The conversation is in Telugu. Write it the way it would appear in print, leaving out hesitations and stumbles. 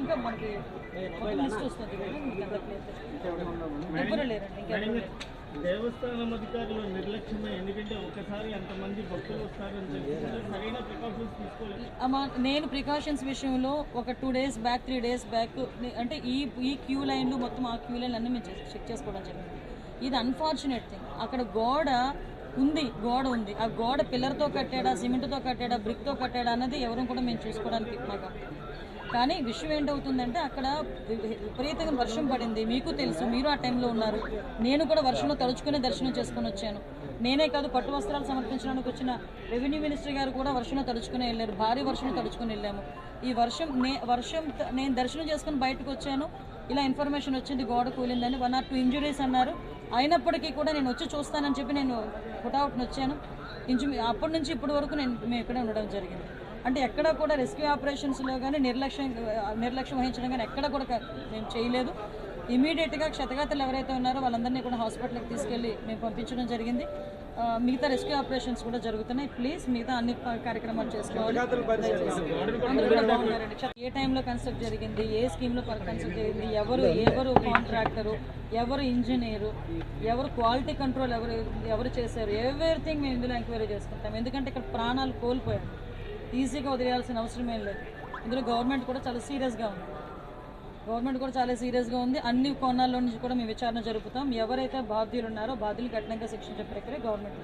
ఇంకా మనకి లిస్ట్ వస్తుంది కదా మీకు అందరికీ ఎవరు లేరండి ఇంకా దేవస్థానం అధికారులు నిర్లక్ష్యమే, ఎందుకంటే ఒకసారి అంతమంది భక్తులు వస్తారని చెప్పి సరైన ప్రికాషన్స్ తీసుకోలేదు. నేను ప్రికాషన్స్ విషయంలో ఒక 2 days బ్యాక్ 3 days బ్యాక్ అంటే ఈ క్యూ లైన్లు మొత్తం ఆ క్యూ లైన్లు అన్నీ మేము చెక్ చేసుకోవడం జరిగింది. ఇది అన్ఫార్చునేట్ థింగ్. అక్కడ గోడ ఉంది. ఆ గోడ పిల్లర్తో కట్టాడా, సిమెంట్తో కట్టాడా, బ్రిక్తో కట్టాడా అన్నది ఎవరు కూడా మేము చూసుకోవడానికి మాకు. కానీ విషయం ఏంటవుతుందంటే అక్కడ విపరీతంగా వర్షం పడింది. మీకు తెలుసు, మీరు ఆ టైంలో ఉన్నారు. నేను కూడా వర్షంలో తడుచుకునే దర్శనం చేసుకుని వచ్చాను. నేనే కాదు, పట్టు వస్త్రాలు సమర్పించడానికి వచ్చిన రెవెన్యూ మినిస్టర్ గారు కూడా వర్షంలో తడుచుకుని వెళ్ళారు. భారీ వర్షంలో తడుచుకుని వెళ్ళాము. ఈ వర్షం నేను దర్శనం చేసుకుని బయటకు వచ్చాను. ఇలా ఇన్ఫర్మేషన్ వచ్చింది గోడ కూలిందని. 1 or 2 ఇంజురీస్ అన్నారు. అయినప్పటికీ కూడా నేను వచ్చి చూస్తానని చెప్పి నేను పుట్అవుట్ని వచ్చాను. అప్పటి నుంచి ఇప్పటి వరకు మేము ఇక్కడే ఉండడం జరిగింది. అంటే ఎక్కడ కూడా రెస్క్యూ ఆపరేషన్స్లో కానీ నిర్లక్ష్యం వహించడం కానీ ఎక్కడ కూడా మేము చేయలేదు. ఇమీడియట్గా క్షతగాతులు ఎవరైతే ఉన్నారో వాళ్ళందరినీ కూడా హాస్పిటల్కి తీసుకెళ్ళి మేము పంపించడం జరిగింది. మిగతా రెస్క్యూ ఆపరేషన్స్ కూడా జరుగుతున్నాయి. ప్లీజ్ మిగతా అన్ని కార్యక్రమాలు చేసుకోవాలి. అందరూ కూడా బాగున్నారండి. ఏ టైంలో కన్స్ట్రక్ట్ జరిగింది, ఏ స్కీమ్లో కన్స్ట్రక్ట్ జరిగింది, ఎవరు కాంట్రాక్టరు, ఎవరు ఇంజనీరు, ఎవరు క్వాలిటీ కంట్రోల్ ఎవరు చేశారు, ఎవ్రీథింగ్ మేము ఇందులో ఎంక్వైరీ చేసుకుంటాం. ఎందుకంటే ఇక్కడ ప్రాణాలు కోల్పోయాం. ఈజీగా వదిలేయాల్సిన అవసరం ఏం లేదు. ఇందులో గవర్నమెంట్ కూడా చాలా సీరియస్గా ఉంది. అన్ని కోణాల్లో నుంచి కూడా మేము విచారణ జరుపుతాం. ఎవరైతే బాధ్యులు ఉన్నారో బాధ్యులు కఠినంగా శిక్షించే ప్రక్రియ గవర్నమెంట్